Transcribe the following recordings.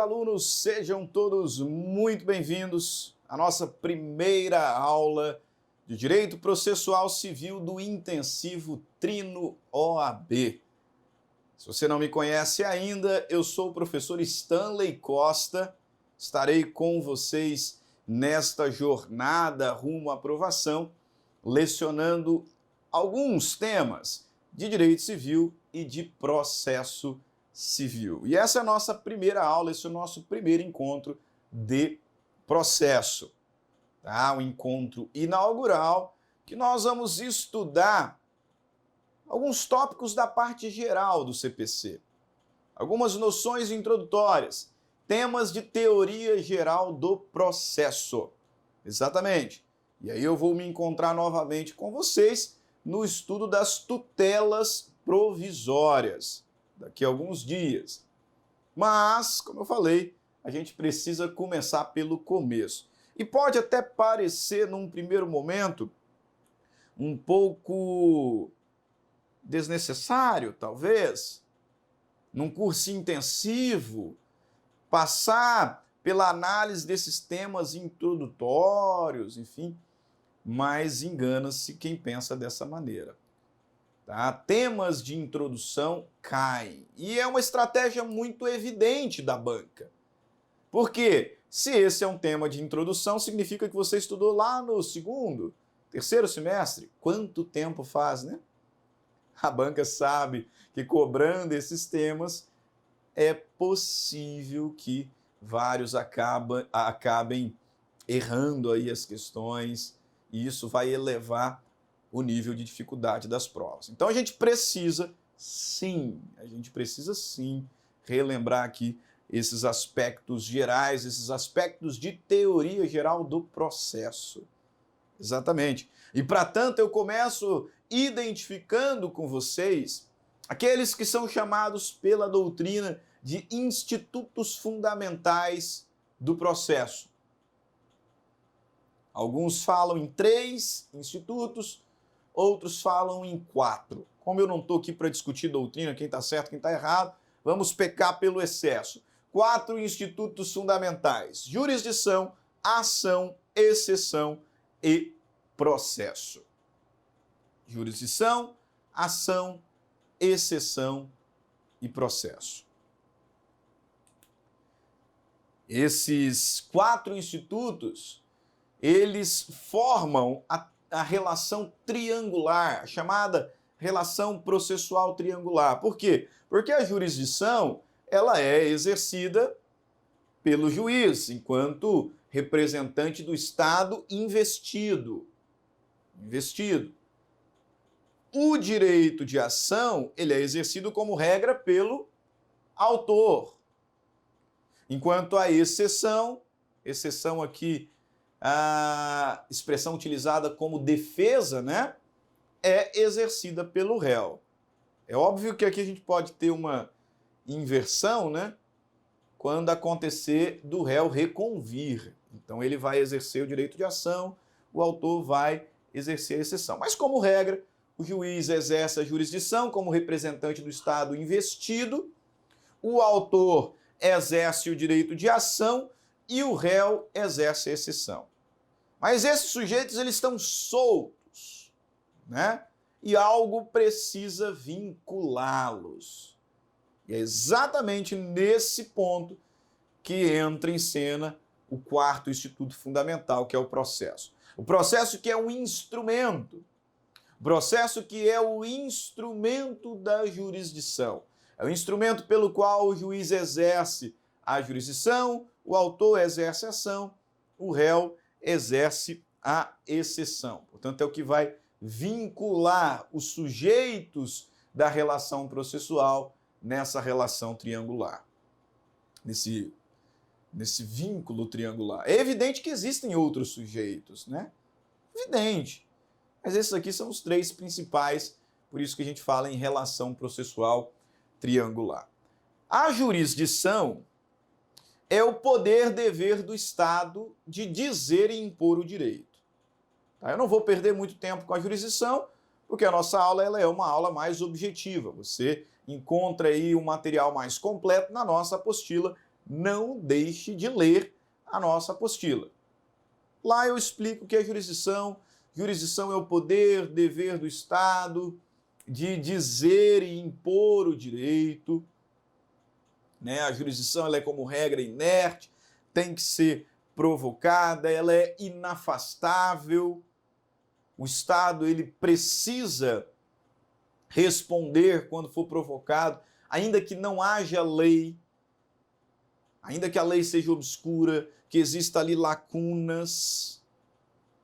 alunos, sejam todos muito bem-vindos à nossa primeira aula de Direito Processual Civil do Intensivo Trino OAB. Se você não me conhece ainda, eu sou o professor Stanley Costa, estarei com vocês nesta jornada rumo à aprovação, lecionando alguns temas de Direito Civil e de Processo Civil. E essa é a nossa primeira aula, esse é o nosso primeiro encontro de processo, tá? Um encontro inaugural que nós vamos estudar alguns tópicos da parte geral do CPC, algumas noções introdutórias, temas de teoria geral do processo. Exatamente. E aí eu vou me encontrar novamente com vocês no estudo das tutelas provisórias, daqui a alguns dias. Mas, como eu falei, a gente precisa começar pelo começo. E pode até parecer, num primeiro momento, um pouco desnecessário, talvez, num curso intensivo, passar pela análise desses temas introdutórios, enfim, mas engana-se quem pensa dessa maneira. Tá? Temas de introdução caem. E é uma estratégia muito evidente da banca. Porque se esse é um tema de introdução, significa que você estudou lá no segundo, terceiro semestre. Quanto tempo faz, né? A banca sabe que cobrando esses temas é possível que vários acabem errando aí as questões e isso vai elevar o nível de dificuldade das provas. Então a gente precisa sim relembrar aqui esses aspectos gerais, esses aspectos de teoria geral do processo. Exatamente. E para tanto eu começo identificando com vocês aqueles que são chamados pela doutrina de institutos fundamentais do processo. Alguns falam em 3 institutos, outros falam em 4. Como eu não estou aqui para discutir doutrina, quem está certo, quem está errado, vamos pecar pelo excesso. 4 institutos fundamentais: jurisdição, ação, exceção e processo. Jurisdição, ação, exceção e processo. Esses 4 institutos, eles formam a relação triangular, chamada relação processual triangular. Por quê? Porque a jurisdição, ela é exercida pelo juiz, enquanto representante do Estado investido. O direito de ação, ele é exercido como regra pelo autor. Enquanto a exceção aqui, a expressão utilizada como defesa, né, é exercida pelo réu. É óbvio que aqui a gente pode ter uma inversão, né, quando acontecer do réu reconvir. Então ele vai exercer o direito de ação, o autor vai exercer a exceção. Mas como regra, o juiz exerce a jurisdição como representante do Estado investido, o autor exerce o direito de ação e o réu exerce a exceção. Mas esses sujeitos, eles estão soltos, né? E algo precisa vinculá-los. E é exatamente nesse ponto que entra em cena o 4º instituto fundamental, que é o processo. O processo que é um instrumento. O processo que é o instrumento da jurisdição. É o instrumento pelo qual o juiz exerce a jurisdição, o autor exerce a ação, o réu exerce a exceção. Portanto, é o que vai vincular os sujeitos da relação processual nessa relação triangular, nesse vínculo triangular. É evidente que existem outros sujeitos, né? Evidente. Mas esses aqui são os 3 principais, por isso que a gente fala em relação processual triangular. A jurisdição é o poder-dever do Estado de dizer e impor o direito. Tá? Eu não vou perder muito tempo com a jurisdição, porque a nossa aula ela é uma aula mais objetiva. Você encontra aí um material mais completo na nossa apostila não deixe de ler a nossa apostila. Lá eu explico o que é jurisdição. Jurisdição é o poder, dever do Estado de dizer e impor o direito. Né? A jurisdição ela é como regra inerte, tem que ser provocada, ela é inafastável. O Estado ele precisa responder quando for provocado, ainda que não haja lei, ainda que a lei seja obscura, que exista ali lacunas,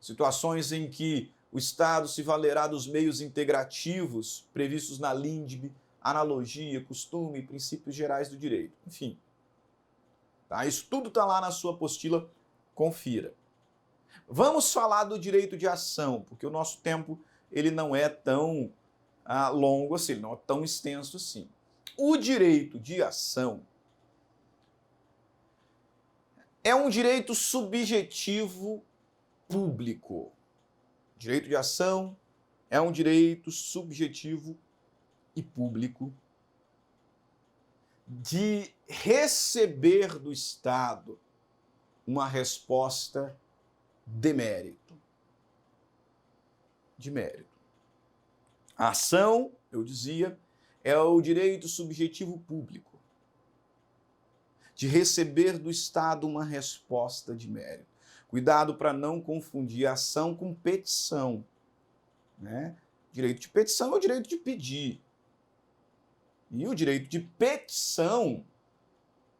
situações em que o Estado se valerá dos meios integrativos previstos na LINDB, analogia, costume, princípios gerais do direito. Enfim, tá? Isso tudo está lá na sua apostila, confira. Vamos falar do direito de ação, porque o nosso tempo ele não é tão longo assim, não é tão extenso assim. O direito de ação é um direito subjetivo público. Direito de ação é um direito subjetivo e público de receber do Estado uma resposta de mérito. De mérito. A ação, eu dizia, é o direito subjetivo público de receber do Estado uma resposta de mérito. Cuidado para não confundir ação com petição. Né? Direito de petição é o direito de pedir. E o direito de petição,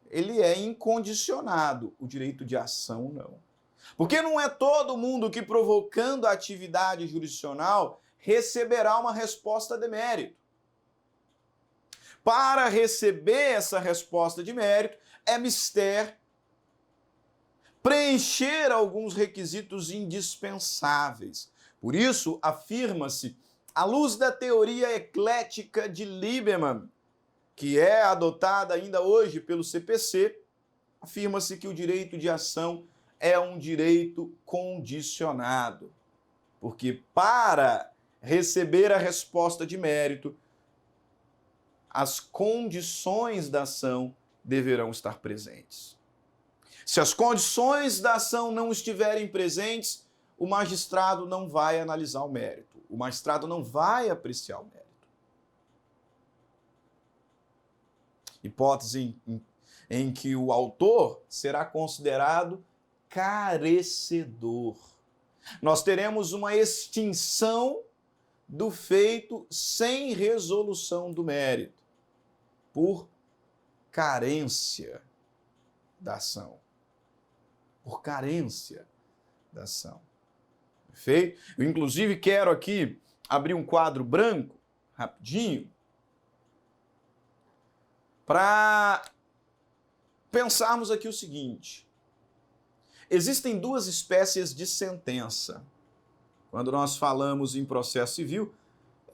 ele é incondicionado. O direito de ação, não. Porque não é todo mundo que, provocando a atividade jurisdicional, receberá uma resposta de mérito. Para receber essa resposta de mérito, é mister preencher alguns requisitos indispensáveis. Por isso, afirma-se, à luz da teoria eclética de Lieberman, que é adotada ainda hoje pelo CPC, afirma-se que o direito de ação é um direito condicionado. Porque para receber a resposta de mérito, as condições da ação deverão estar presentes. Se as condições da ação não estiverem presentes, o magistrado não vai analisar o mérito. O magistrado não vai apreciar o mérito. Hipótese em que o autor será considerado carecedor. Nós teremos uma extinção do feito sem resolução do mérito, por carência da ação. Por carência da ação. Perfeito? Eu, inclusive, quero aqui abrir um quadro branco, rapidinho, para pensarmos aqui o seguinte. Existem duas espécies de sentença. Quando nós falamos em processo civil,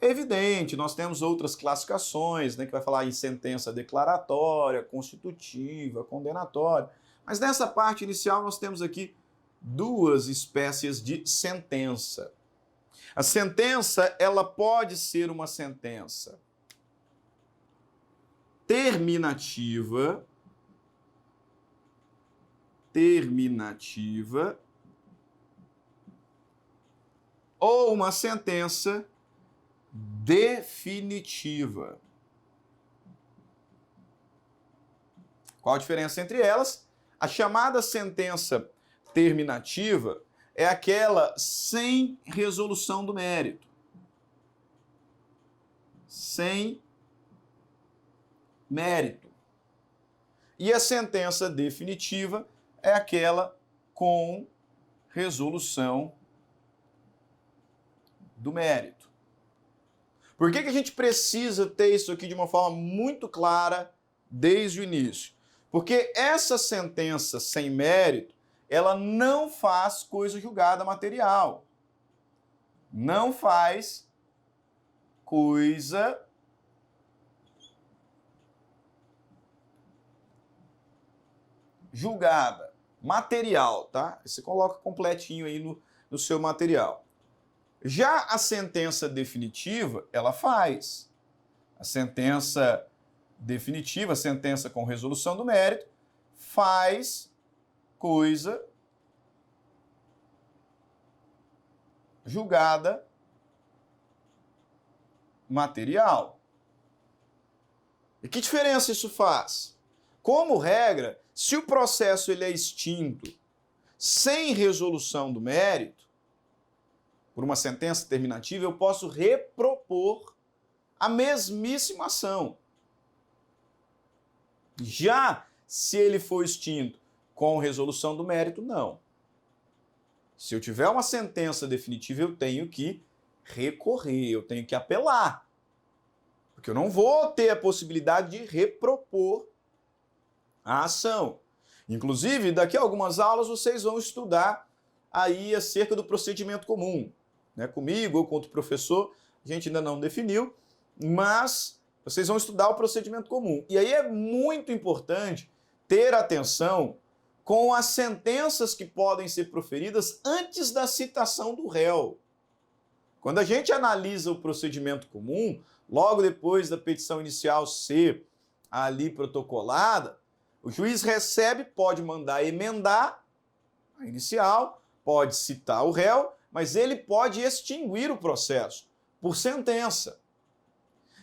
é evidente, nós temos outras classificações, né, que vai falar em sentença declaratória, constitutiva, condenatória. Mas nessa parte inicial nós temos aqui duas espécies de sentença. A sentença, ela pode ser uma sentença terminativa, ou uma sentença definitiva. Qual a diferença entre elas? A chamada sentença terminativa é aquela sem resolução do mérito. Sem mérito. E a sentença definitiva é aquela com resolução do mérito. Por que a gente precisa ter isso aqui de uma forma muito clara desde o início? Porque essa sentença sem mérito, ela não faz coisa julgada material. Não faz coisa julgada material, tá? Você coloca completinho aí no seu material. Já a sentença definitiva, ela faz. A sentença definitiva, a sentença com resolução do mérito, faz coisa julgada material. E que diferença isso faz? Como regra, se o processo ele é extinto sem resolução do mérito, por uma sentença terminativa, eu posso repropor a mesmíssima ação. Já se ele for extinto com resolução do mérito, não. Se eu tiver uma sentença definitiva, eu tenho que recorrer, eu tenho que apelar. Porque eu não vou ter a possibilidade de repropor a ação. Inclusive, daqui a algumas aulas vocês vão estudar aí acerca do procedimento comum. Né? Comigo ou com outro professor, a gente ainda não definiu, mas vocês vão estudar o procedimento comum. E aí é muito importante ter atenção com as sentenças que podem ser proferidas antes da citação do réu. Quando a gente analisa o procedimento comum, logo depois da petição inicial ser ali protocolada, o juiz recebe, pode mandar emendar a inicial, pode citar o réu, mas ele pode extinguir o processo por sentença.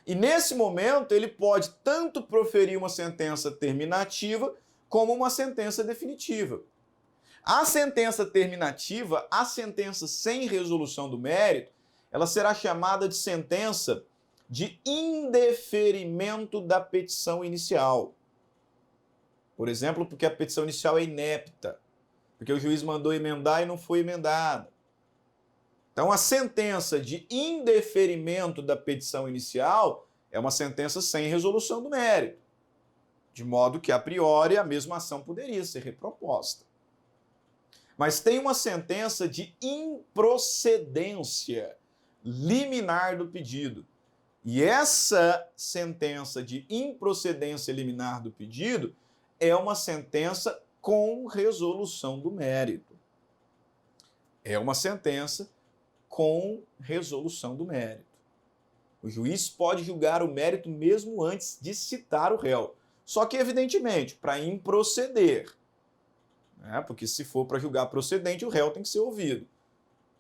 E nesse momento ele pode tanto proferir uma sentença terminativa como uma sentença definitiva. A sentença terminativa, a sentença sem resolução do mérito, ela será chamada de sentença de indeferimento da petição inicial. Por exemplo, porque a petição inicial é inepta, porque o juiz mandou emendar e não foi emendada. Então, a sentença de indeferimento da petição inicial é uma sentença sem resolução do mérito, de modo que, a priori, a mesma ação poderia ser reproposta. Mas tem uma sentença de improcedência liminar do pedido. E essa sentença de improcedência liminar do pedido é uma sentença com resolução do mérito. É uma sentença com resolução do mérito. O juiz pode julgar o mérito mesmo antes de citar o réu. Só que, evidentemente, para improceder, né? Porque se for para julgar procedente, o réu tem que ser ouvido.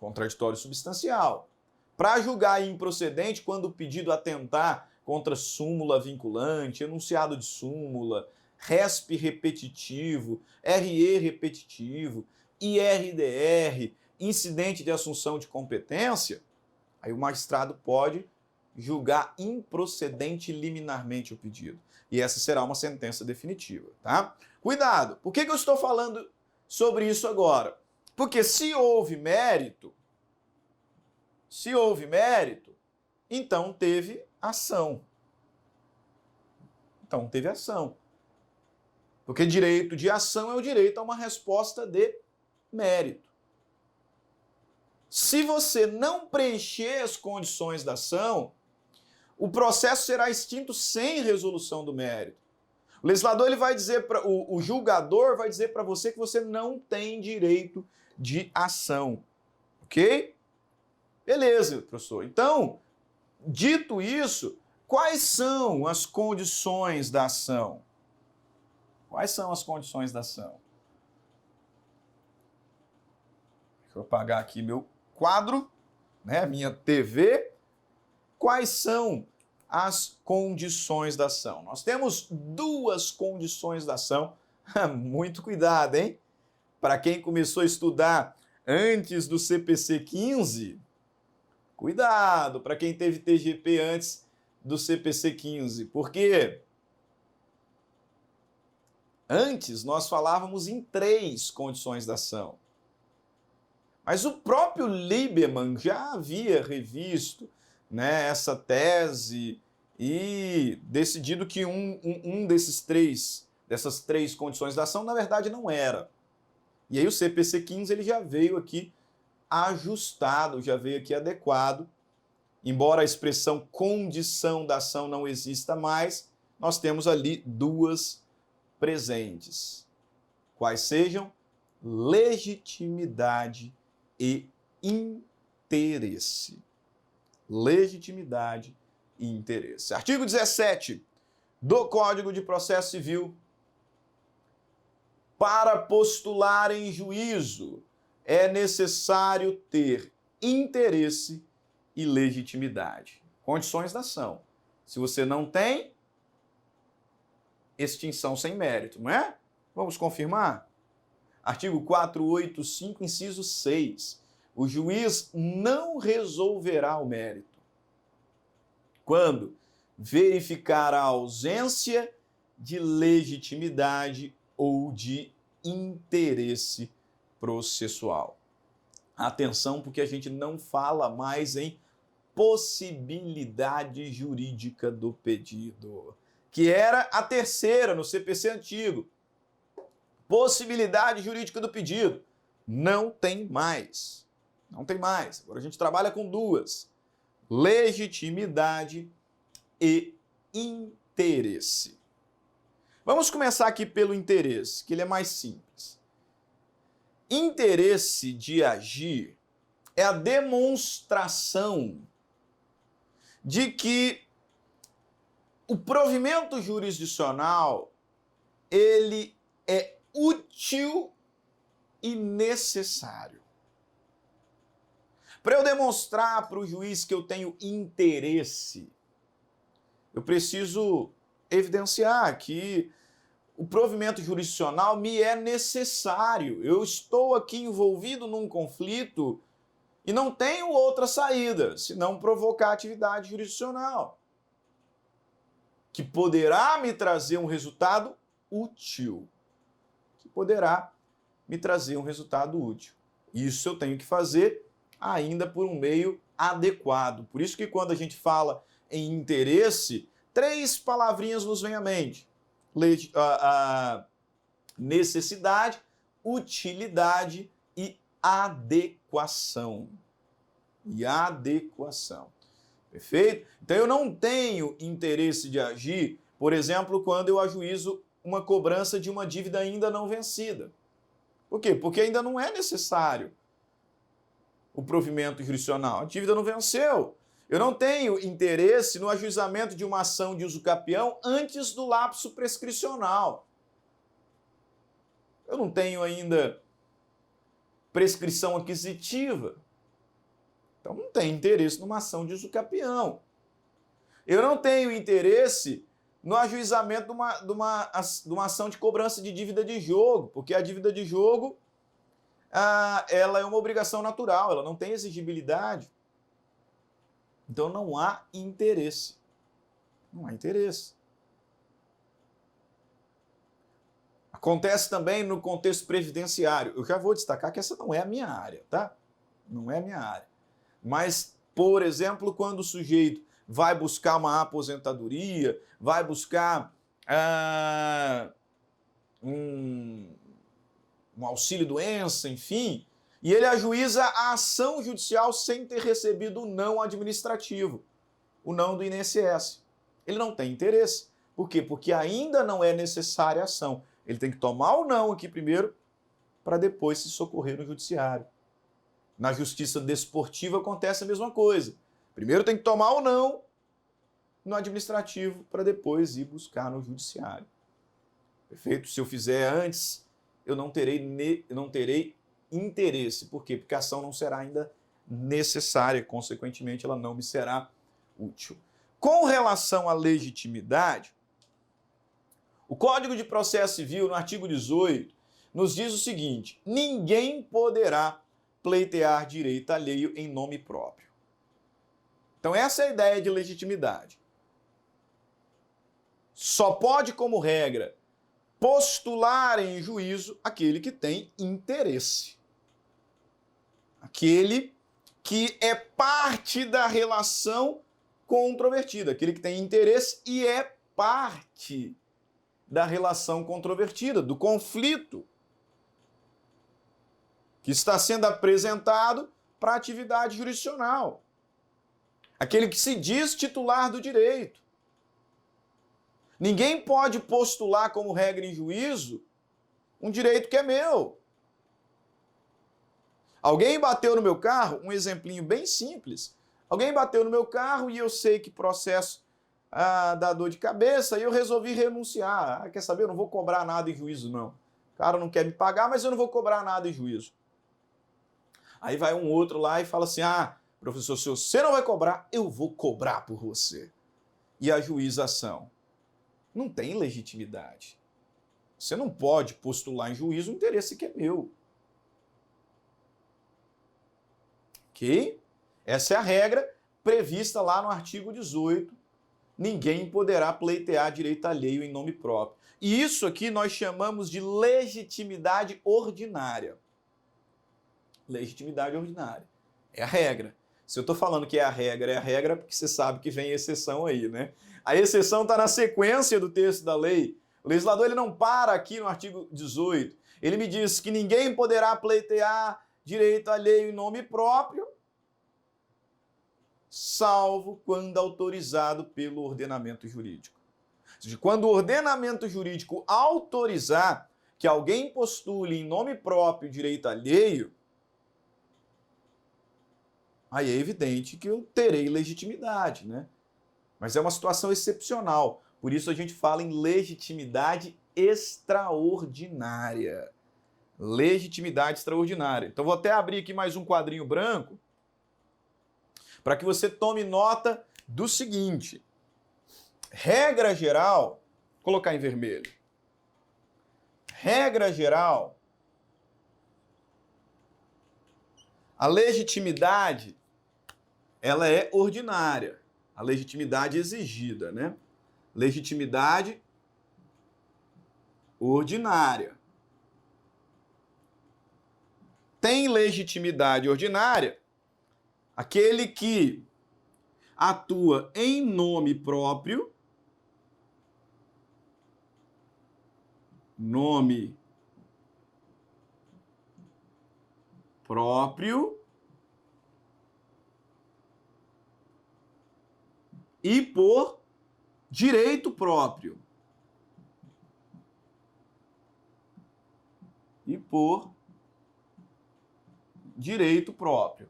Contraditório substancial. Para julgar improcedente, quando o pedido atentar contra súmula vinculante, enunciado de súmula, resp repetitivo, RE repetitivo, IRDR, incidente de assunção de competência, aí o magistrado pode julgar improcedente liminarmente o pedido. E essa será uma sentença definitiva, tá? Cuidado! Por que eu estou falando sobre isso agora? Porque se houve mérito, então teve ação. Então teve ação. Porque direito de ação é o direito a uma resposta de mérito. Se você não preencher as condições da ação, o processo será extinto sem resolução do mérito. O legislador ele vai dizer para o julgador vai dizer para você que você não tem direito de ação. OK? Beleza, professor. Então, dito isso, quais são as condições da ação? Quais são as condições da ação? Deixa eu apagar aqui meu quadro, né, minha TV. Quais são as condições da ação? Nós temos duas condições da ação. Muito cuidado, hein? Para quem começou a estudar antes do CPC 15, cuidado, para quem teve TGP antes do CPC 15, porque antes nós falávamos em 3 condições da ação. Mas o próprio Lieberman já havia revisto, né, essa tese e decidido que dessas três condições da ação, na verdade, não era. E aí o CPC 15 ele já veio aqui ajustado, já veio aqui adequado. Embora a expressão condição da ação não exista mais, nós temos ali 2 presentes. Quais sejam? Legitimidade e interesse. Legitimidade e interesse. Artigo 17 do Código de Processo Civil Para postular em juízo, é necessário ter interesse e legitimidade. Condições da ação. Se você não tem, extinção sem mérito, não é? Vamos confirmar? Artigo 485, inciso 6. O juiz não resolverá o mérito quando verificar a ausência de legitimidade ou de interesse processual. Atenção, porque a gente não fala mais em possibilidade jurídica do pedido, que era a terceira no CPC antigo. Possibilidade jurídica do pedido. Não tem mais. Não tem mais. Agora a gente trabalha com duas: legitimidade e interesse. Vamos começar aqui pelo interesse, que ele é mais simples. Interesse de agir é a demonstração de que o provimento jurisdicional ele é útil e necessário. Para eu demonstrar para o juiz que eu tenho interesse, eu preciso evidenciar que o provimento jurisdicional me é necessário. Eu estou aqui envolvido num conflito e não tenho outra saída, senão provocar atividade jurisdicional, que poderá me trazer um resultado útil. Isso eu tenho que fazer ainda por um meio adequado. Por isso que quando a gente fala em interesse, três palavrinhas nos vêm à mente: necessidade, utilidade e adequação. Perfeito? Então eu não tenho interesse de agir, por exemplo, quando eu ajuizo uma cobrança de uma dívida ainda não vencida. Por quê? Porque ainda não é necessário o provimento jurisdicional. A dívida não venceu. Eu não tenho interesse no ajuizamento de uma ação de uso capião antes do lapso prescricional. Eu não tenho ainda prescrição aquisitiva. Então não tenho interesse numa ação de uso capião. Eu não tenho interesse no ajuizamento de uma ação de cobrança de dívida de jogo, porque a dívida de jogo ela é uma obrigação natural, ela não tem exigibilidade. Então não há interesse. Acontece também no contexto previdenciário. Eu já vou destacar que essa não é a minha área, tá? Não é a minha área. Mas, por exemplo, quando o sujeito vai buscar uma aposentadoria, vai buscar um auxílio-doença, enfim, e ele ajuiza a ação judicial sem ter recebido o não administrativo, o não do INSS. Ele não tem interesse. Por quê? Porque ainda não é necessária a ação. Ele tem que tomar o não aqui primeiro, para depois se socorrer no judiciário. Na justiça desportiva acontece a mesma coisa. Primeiro tem que tomar o não no administrativo, para depois ir buscar no judiciário. Perfeito? Se eu fizer antes, eu não terei interesse. Por quê? Porque a ação não será ainda necessária, consequentemente ela não me será útil. Com relação à legitimidade, o Código de Processo Civil, no artigo 18, nos diz o seguinte: ninguém poderá pleitear direito alheio em nome próprio. Então essa é a ideia de legitimidade. Só pode, como regra, postular em juízo aquele que tem interesse. Aquele que é parte da relação controvertida, aquele que tem interesse e é parte da relação controvertida, do conflito que está sendo apresentado para a atividade jurisdicional. Aquele que se diz titular do direito. Ninguém pode postular como regra em juízo um direito que é meu. Alguém bateu no meu carro, um exemplinho bem simples. Alguém bateu no meu carro e eu sei que processo dá dor de cabeça e eu resolvi renunciar. Quer saber? Eu não vou cobrar nada em juízo, não. cara não quer me pagar, mas eu não vou cobrar nada em juízo. Aí vai um outro lá e fala assim, professor, se você não vai cobrar, eu vou cobrar por você. E ajuiza a ação. Não tem legitimidade. Você não pode postular em juízo um interesse que é meu. Ok? Essa é a regra prevista lá no artigo 18. Ninguém poderá pleitear direito alheio em nome próprio. E isso aqui nós chamamos de legitimidade ordinária. Legitimidade ordinária. É a regra. Se eu estou falando que é a regra porque você sabe que vem exceção aí, né? A exceção está na sequência do texto da lei. O legislador ele não para aqui no artigo 18. Ele me diz que ninguém poderá pleitear direito alheio em nome próprio, salvo quando autorizado pelo ordenamento jurídico. Ou seja, quando o ordenamento jurídico autorizar que alguém postule em nome próprio direito alheio, aí é evidente que eu terei legitimidade, né? Mas é uma situação excepcional. Por isso a gente fala em legitimidade extraordinária. Legitimidade extraordinária. Então vou até abrir aqui mais um quadrinho branco para que você tome nota do seguinte. Regra geral, vou colocar em vermelho. Regra geral, a legitimidade, ela é ordinária. A legitimidade exigida, né? Legitimidade ordinária. Tem legitimidade ordinária aquele que atua em nome próprio, nome próprio e por direito próprio. E por direito próprio.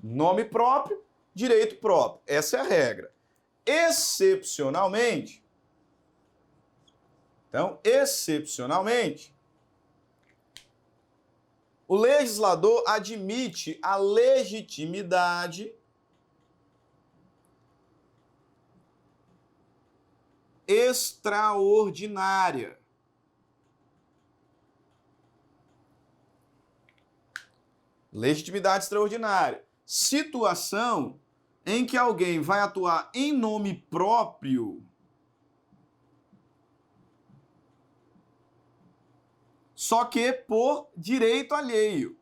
Nome próprio, direito próprio. Essa é a regra. Excepcionalmente, o legislador admite a legitimidade extraordinária. Legitimidade extraordinária. Situação em que alguém vai atuar em nome próprio só que por direito alheio.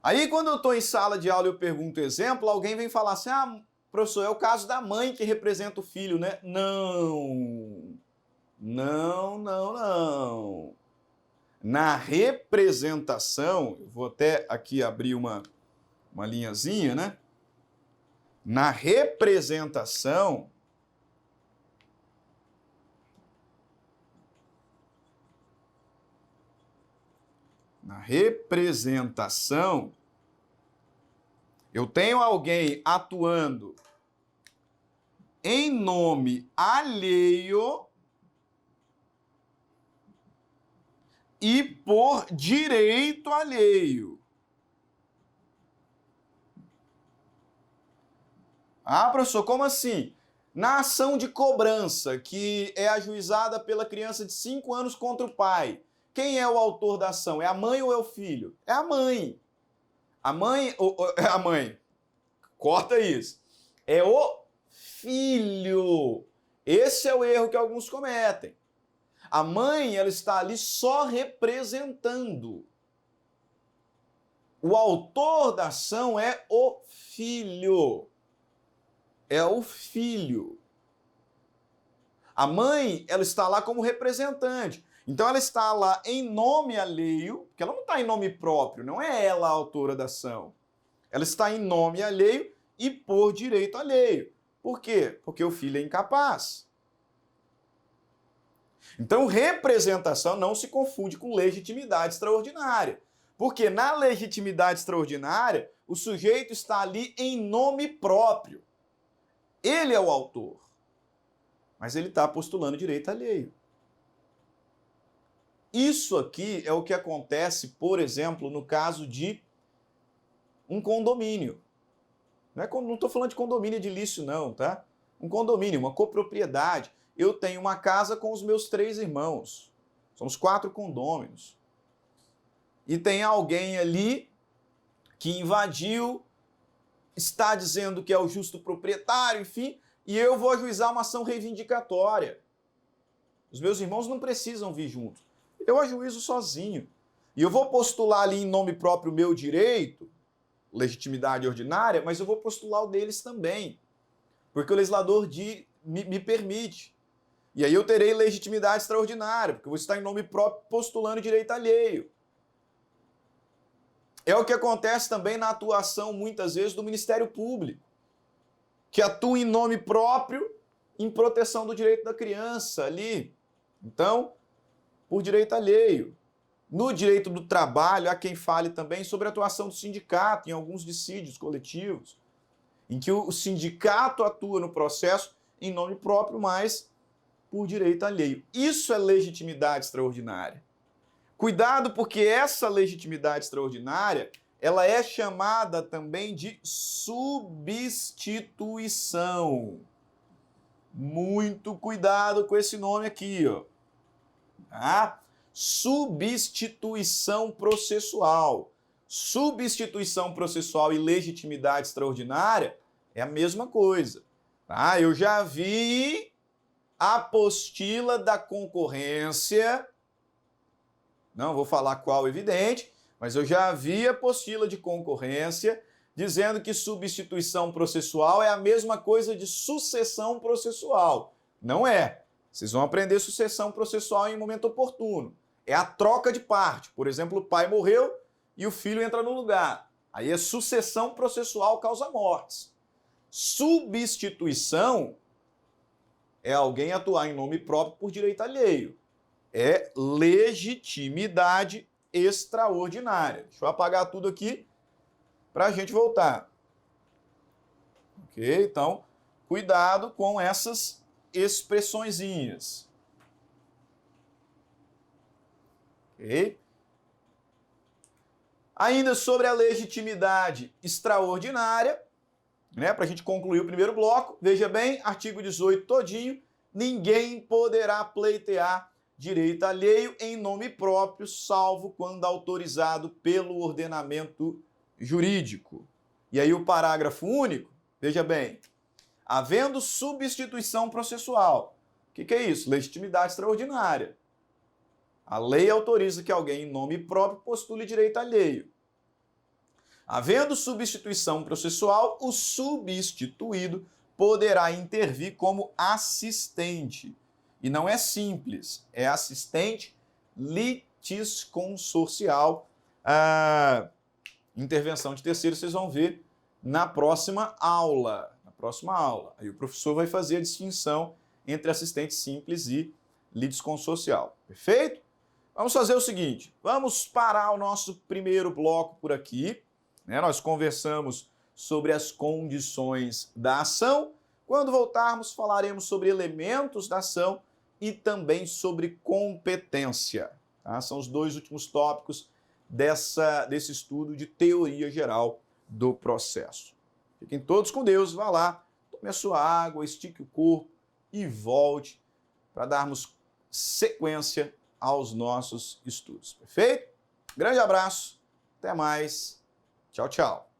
Aí, quando eu estou em sala de aula e eu pergunto exemplo, alguém vem falar assim, professor, é o caso da mãe que representa o filho, né? Não. Na representação, eu vou até aqui abrir uma linhazinha, né? Na representação, eu tenho alguém atuando em nome alheio e por direito alheio. Professor, como assim? Na ação de cobrança, que é ajuizada pela criança de 5 anos contra o pai, quem é o autor da ação? É a mãe ou é o filho? É a mãe. A mãe. É a mãe. Corta isso. É o filho. Esse é o erro que alguns cometem. A mãe, ela está ali só representando. O autor da ação é o filho. É o filho. A mãe, ela está lá como representante. Então ela está lá em nome alheio, porque ela não está em nome próprio, não é ela a autora da ação. Ela está em nome alheio e por direito alheio. Por quê? Porque o filho é incapaz. Então, representação não se confunde com legitimidade extraordinária. Porque na legitimidade extraordinária, o sujeito está ali em nome próprio. Ele é o autor. mas ele está postulando direito alheio. Isso aqui é o que acontece, por exemplo, no caso de um condomínio. Não estou falando de condomínio edilício, não, tá? Um condomínio, uma copropriedade. Eu tenho uma casa com os meus 3 irmãos. Somos 4 condôminos. E tem alguém ali que invadiu, está dizendo que é o justo proprietário, enfim, e eu vou ajuizar uma ação reivindicatória. Os meus irmãos não precisam vir junto. Eu ajuizo sozinho. E eu vou postular ali em nome próprio o meu direito, legitimidade ordinária, mas eu vou postular o deles também. Porque o legislador me permite. E aí eu terei legitimidade extraordinária, porque eu vou estar em nome próprio postulando direito alheio. É o que acontece também na atuação, muitas vezes, do Ministério Público, que atua em nome próprio em proteção do direito da criança ali. Então, por direito alheio. No direito do trabalho, há quem fale também sobre a atuação do sindicato em alguns dissídios coletivos, em que o sindicato atua no processo em nome próprio, mas por direito alheio. Isso é legitimidade extraordinária. Cuidado, porque essa legitimidade extraordinária, ela é chamada também de substituição. Muito cuidado com esse nome aqui, ó. Tá? Substituição processual. Substituição processual e legitimidade extraordinária é a mesma coisa. Tá? Eu já vi a apostila da concorrência, não vou falar qual, evidente, mas eu já vi a apostila de concorrência dizendo que substituição processual é a mesma coisa de sucessão processual. Não é. Vocês vão aprender sucessão processual em momento oportuno. É a troca de parte. Por exemplo, o pai morreu e o filho entra no lugar. Aí é sucessão processual causa mortes. Substituição é alguém atuar em nome próprio por direito alheio. É legitimidade extraordinária. Deixa eu apagar tudo aqui para a gente voltar. Ok? Então, cuidado com essas expressõezinhas. Ok? Ainda sobre a legitimidade extraordinária, né, para a gente concluir o primeiro bloco, veja bem, artigo 18 todinho, ninguém poderá pleitear direito alheio em nome próprio, salvo quando autorizado pelo ordenamento jurídico. E aí o parágrafo único, veja bem, havendo substituição processual. O que é isso? Legitimidade extraordinária. A lei autoriza que alguém em nome próprio postule direito alheio. Havendo substituição processual, o substituído poderá intervir como assistente. E não é simples, é assistente litisconsorcial. A intervenção de terceiros vocês vão ver na próxima aula. Aí o professor vai fazer a distinção entre assistente simples e litisconsorcial. Perfeito? Vamos fazer o seguinte, vamos parar o nosso primeiro bloco por aqui. Nós conversamos sobre as condições da ação. Quando voltarmos, falaremos sobre elementos da ação e também sobre competência. Tá? São os 2 últimos tópicos desse estudo de teoria geral do processo. Fiquem todos com Deus, vá lá, tome a sua água, estique o corpo e volte para darmos sequência aos nossos estudos. Perfeito? Grande abraço, até mais. Tchau, tchau.